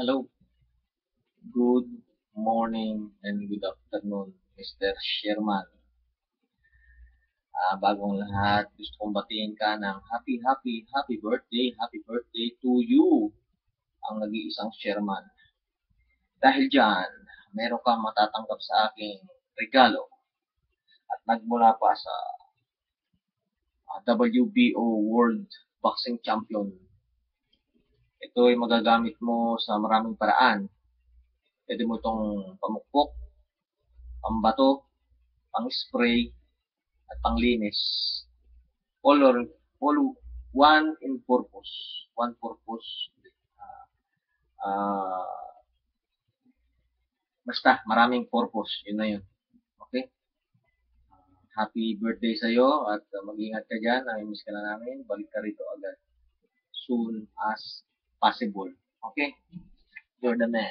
Hello, good morning and good afternoon, Mr. Sherman. Bagong lahat, gusto kong batiin ka ng happy birthday to you, ang nag-iisang Sherman. Dahil dyan, meron kang matatanggap sa aking regalo at nagmula pa sa WBO World Boxing Champion. Ito ay magagamit mo sa maraming paraan. Pwede mo itong pamukpok, pambato, pang-spray, at panglinis. All one in purpose. One purpose. Uh, Basta, maraming purpose. Yun na yun. Okay? Happy birthday sa'yo at mag-ingat ka dyan. Namimiss ka na namin. Balik ka rito agad. Soon as possible. Okay? You're the man.